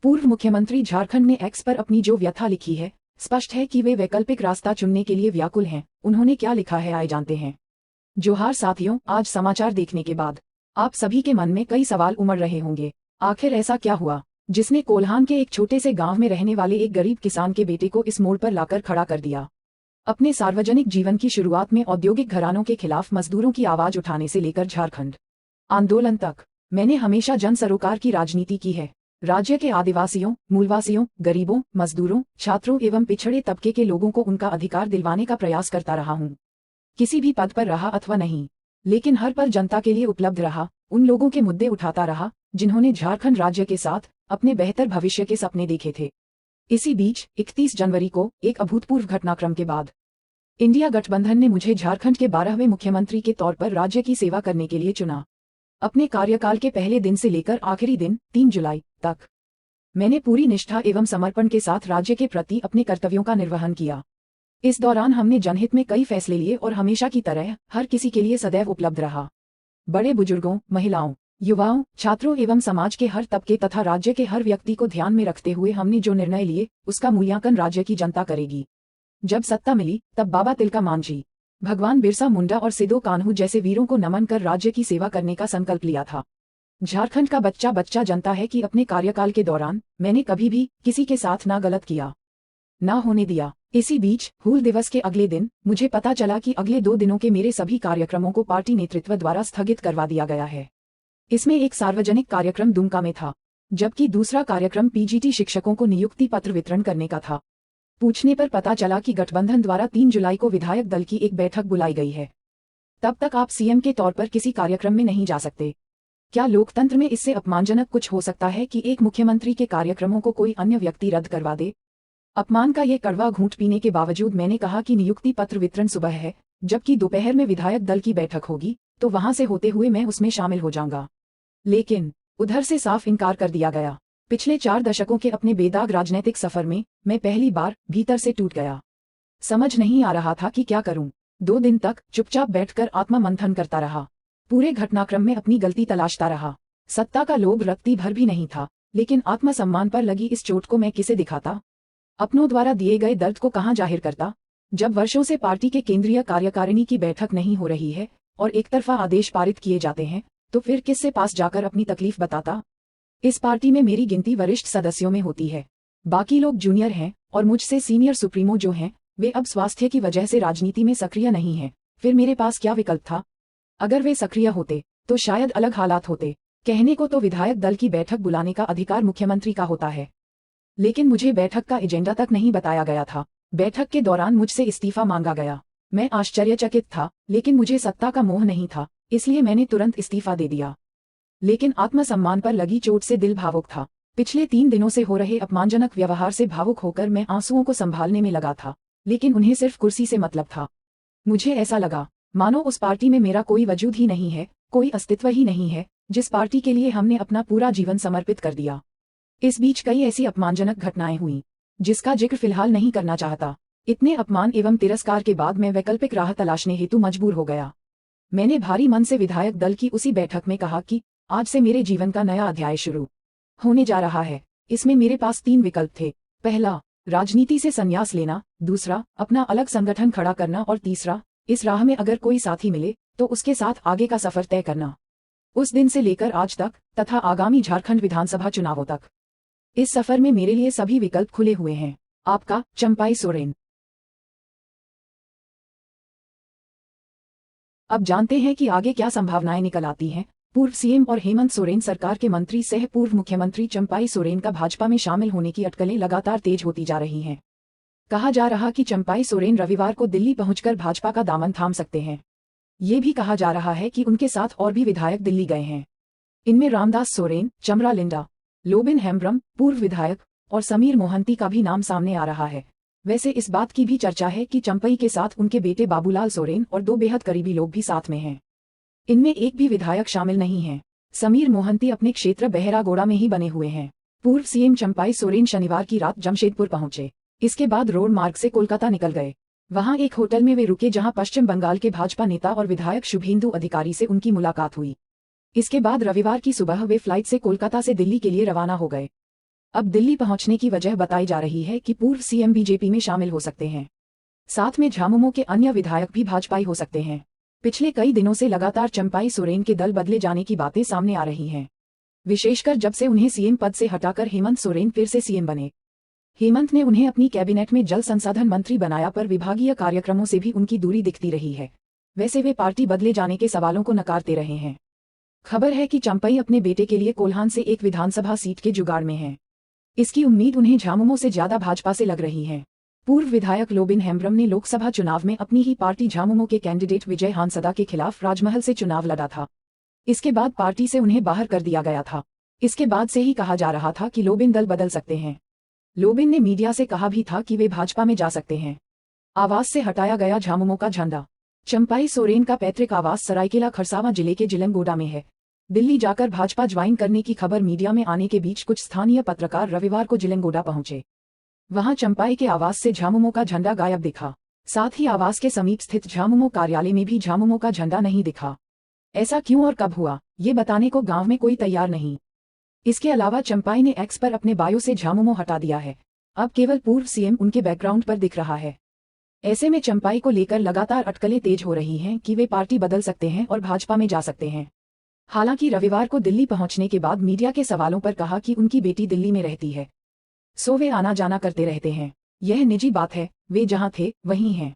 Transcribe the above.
पूर्व मुख्यमंत्री झारखंड ने एक्स पर अपनी जो व्यथा लिखी है, स्पष्ट है कि वे वैकल्पिक रास्ता चुनने के लिए व्याकुल हैं। उन्होंने क्या लिखा है आइए जानते हैं। जोहार साथियों, आज समाचार देखने के बाद आप सभी के मन में कई सवाल उमड़ रहे होंगे। आखिर ऐसा क्या हुआ जिसने कोल्हान के एक छोटे से गांव में रहने वाले एक गरीब किसान के बेटे को इस मोड़ पर लाकर खड़ा कर दिया। अपने सार्वजनिक जीवन की शुरुआत में औद्योगिक घरानों के खिलाफ मजदूरों की आवाज उठाने से लेकर झारखंड आंदोलन तक मैंने हमेशा जन सरोकार की राजनीति की है। राज्य के आदिवासियों, मूलवासियों, गरीबों, मजदूरों, छात्रों एवं पिछड़े तबके के लोगों को उनका अधिकार दिलवाने का प्रयास करता रहा हूँ। किसी भी पद पर रहा अथवा नहीं, लेकिन हर पल जनता के लिए उपलब्ध रहा, उन लोगों के मुद्दे उठाता रहा जिन्होंने झारखंड राज्य के साथ अपने बेहतर भविष्य के सपने देखे थे। इसी बीच 31 जनवरी को एक अभूतपूर्व घटनाक्रम के बाद इंडिया गठबंधन ने मुझे झारखंड के 12वें मुख्यमंत्री के तौर पर राज्य की सेवा करने के लिए चुना। अपने कार्यकाल के पहले दिन से लेकर आखिरी दिन 3 जुलाई तक मैंने पूरी निष्ठा एवं समर्पण के साथ राज्य के प्रति अपने कर्तव्यों का निर्वहन किया। इस दौरान हमने जनहित में कई फैसले लिए और हमेशा की तरह हर किसी के लिए सदैव उपलब्ध रहा। बड़े बुजुर्गों, महिलाओं, युवाओं, छात्रों एवं समाज के हर तबके तथा राज्य के हर व्यक्ति को ध्यान में रखते हुए हमने जो निर्णय लिए उसका मूल्यांकन राज्य की जनता करेगी। जब सत्ता मिली तब बाबा तिलका मांझी, भगवान बिरसा मुंडा और सिदो कान्हू जैसे वीरों को नमन कर राज्य की सेवा करने का संकल्प लिया था। झारखंड का बच्चा बच्चा जानता है कि अपने कार्यकाल के दौरान मैंने कभी भी किसी के साथ ना गलत किया, ना होने दिया। इसी बीच हूल दिवस के अगले दिन मुझे पता चला कि अगले 2 दिनों के मेरे सभी कार्यक्रमों को पार्टी नेतृत्व द्वारा स्थगित करवा दिया गया है। इसमें एक सार्वजनिक कार्यक्रम दुमका में था, जबकि दूसरा कार्यक्रम पीजीटी शिक्षकों को नियुक्ति पत्र वितरण करने का था। पूछने पर पता चला कि गठबंधन द्वारा 3 जुलाई को विधायक दल की एक बैठक बुलाई गई है। तब तक आप सीएम के तौर पर किसी कार्यक्रम में नहीं जा सकते। क्या लोकतंत्र में इससे अपमानजनक कुछ हो सकता है कि एक मुख्यमंत्री के कार्यक्रमों को कोई अन्य व्यक्ति रद्द करवा दे? अपमान का ये कड़वा घूंट पीने के बावजूद मैंने कहा कि नियुक्ति पत्र वितरण सुबह है, जबकि दोपहर में विधायक दल की बैठक होगी, तो वहां से होते हुए मैं उसमें शामिल हो जाऊंगा। लेकिन उधर से साफ इनकार कर दिया गया। पिछले 4 दशकों के अपने बेदाग राजनीतिक सफर में मैं पहली बार भीतर से टूट गया। समझ नहीं आ रहा था कि क्या करूं। 2 दिन तक चुपचाप बैठकर आत्मा मंथन करता रहा। पूरे घटनाक्रम में अपनी गलती तलाशता रहा। सत्ता का लोभ रत्ती भर भी नहीं था, लेकिन आत्मसम्मान पर लगी इस चोट को मैं किसे दिखाता? अपनों द्वारा दिए गए दर्द को कहां जाहिर करता? जब वर्षों से पार्टी के केंद्रीय कार्यकारिणी की बैठक नहीं हो रही है और एक तरफा आदेश पारित किए जाते हैं, तो फिर किससे पास जाकर अपनी तकलीफ बताता? इस पार्टी में मेरी गिनती वरिष्ठ सदस्यों में होती है, बाकी लोग जूनियर हैं और मुझसे सीनियर सुप्रीमो जो हैं वे अब स्वास्थ्य की वजह से राजनीति में सक्रिय नहीं हैं। फिर मेरे पास क्या विकल्प था? अगर वे सक्रिय होते तो शायद अलग हालात होते। कहने को तो विधायक दल की बैठक बुलाने का अधिकार मुख्यमंत्री का होता है, लेकिन मुझे बैठक का एजेंडा तक नहीं बताया गया था। बैठक के दौरान मुझसे इस्तीफा मांगा गया। मैं आश्चर्यचकित था, लेकिन मुझे सत्ता का मोह नहीं था, इसलिए मैंने तुरंत इस्तीफा दे दिया। लेकिन आत्मसम्मान पर लगी चोट से दिल भावुक था। पिछले 3 दिनों से हो रहे अपमानजनक व्यवहार से भावुक होकर मैं आंसुओं को संभालने में लगा था, लेकिन उन्हें सिर्फ कुर्सी से मतलब था। मुझे ऐसा लगा मानो उस पार्टी में मेरा कोई वजूद ही नहीं है, कोई अस्तित्व ही नहीं है, जिस पार्टी के लिए हमने अपना पूरा जीवन समर्पित कर दिया। इस बीच कई ऐसी अपमानजनक घटनाएं हुई जिसका जिक्र फिलहाल नहीं करना चाहता। इतने अपमान एवं तिरस्कार के बाद मैं वैकल्पिक राह तलाशने हेतु मजबूर हो गया। मैंने भारी मन से विधायक दल की उसी बैठक में कहा कि आज से मेरे जीवन का नया अध्याय शुरू होने जा रहा है। इसमें मेरे पास 3 विकल्प थे। पहला, राजनीति से संन्यास लेना, दूसरा, अपना अलग संगठन खड़ा करना और तीसरा, इस राह में अगर कोई साथी मिले तो उसके साथ आगे का सफर तय करना। उस दिन से लेकर आज तक तथा आगामी झारखंड विधानसभा चुनावों तक इस सफर में मेरे लिए सभी विकल्प खुले हुए हैं। आपका चंपाई सोरेन। अब जानते हैं कि आगे क्या संभावनाएं निकल आती हैं। पूर्व सीएम और हेमंत सोरेन सरकार के मंत्री सह पूर्व मुख्यमंत्री चंपाई सोरेन का भाजपा में शामिल होने की अटकलें लगातार तेज होती जा रही हैं। कहा जा रहा कि चंपाई सोरेन रविवार को दिल्ली पहुंचकर भाजपा का दामन थाम सकते हैं। ये भी कहा जा रहा है कि उनके साथ और भी विधायक दिल्ली गए हैं। इनमें रामदास सोरेन, चमरा लिंडा, लोबिन हेम्ब्रम पूर्व विधायक और समीर मोहंती का भी नाम सामने आ रहा है। वैसे इस बात की भी चर्चा है कि चंपई के साथ उनके बेटे बाबूलाल सोरेन और 2 बेहद करीबी लोग भी साथ में हैं। इनमें एक भी विधायक शामिल नहीं है। समीर मोहंती अपने क्षेत्र बहरागोड़ा में ही बने हुए हैं। पूर्व सीएम चंपाई सोरेन शनिवार की रात जमशेदपुर पहुंचे। इसके बाद रोड मार्ग से कोलकाता निकल गए। वहां एक होटल में वे रुके जहां पश्चिम बंगाल के भाजपा नेता और विधायक शुभेंदु अधिकारी से उनकी मुलाकात हुई। इसके बाद रविवार की सुबह वे फ्लाइट से कोलकाता से दिल्ली के लिए रवाना हो गए। अब दिल्ली पहुंचने की वजह बताई जा रही है कि पूर्व सीएम बीजेपी में शामिल हो सकते हैं। साथ में झामुमो के अन्य विधायक भी भाजपाई हो सकते हैं। पिछले कई दिनों से लगातार चंपाई सोरेन के दल बदले जाने की बातें सामने आ रही हैं, विशेषकर जब से उन्हें सीएम पद से हटाकर हेमंत सोरेन फिर से सीएम बने। हेमंत ने उन्हें अपनी कैबिनेट में जल संसाधन मंत्री बनाया, पर विभागीय कार्यक्रमों से भी उनकी दूरी दिखती रही है। वैसे वे पार्टी बदले जाने के सवालों को नकारते रहे हैं। खबर है कि चंपई अपने बेटे के लिए कोल्हान से एक विधानसभा सीट के जुगाड़ में है। इसकी उम्मीद उन्हें झामुमो से ज्यादा भाजपा से लग रही है। पूर्व विधायक लोबिन हेम्ब्रम ने लोकसभा चुनाव में अपनी ही पार्टी झामुमो के कैंडिडेट विजय हांसदा के खिलाफ राजमहल से चुनाव लड़ा था। इसके बाद पार्टी से उन्हें बाहर कर दिया गया था। इसके बाद से ही कहा जा रहा था कि लोबिन दल बदल सकते हैं। लोबिन ने मीडिया से कहा भी था कि वे भाजपा में जा सकते हैं। आवास से हटाया गया झामुमो का झंडा। चंपाई सोरेन का पैतृक आवास सरायकेला खरसावां जिले के जिलमगोडा में है। दिल्ली जाकर भाजपा ज्वाइन करने की खबर मीडिया में आने के बीच कुछ स्थानीय पत्रकार रविवार को जिलमगोडा पहुंचे। वहां चंपाई के आवास से झामुमो का झंडा गायब दिखा। साथ ही आवास के समीप स्थित झामुमो कार्यालय में भी झामुमो का झंडा नहीं दिखा। ऐसा क्यों और कब हुआ, ये बताने को गांव में कोई तैयार नहीं। इसके अलावा चंपाई ने एक्स पर अपने बायो से झामुमो हटा दिया है। अब केवल पूर्व सीएम उनके बैकग्राउंड पर दिख रहा है। ऐसे में चंपाई को लेकर लगातार अटकलें तेज हो रही हैं कि वे पार्टी बदल सकते हैं और भाजपा में जा सकते हैं। हालांकि रविवार को दिल्ली पहुंचने के बाद मीडिया के सवालों पर कहा कि उनकी बेटी दिल्ली में रहती है, सो वे आना जाना करते रहते हैं। यह निजी बात है, वे जहां थे वहीं हैं।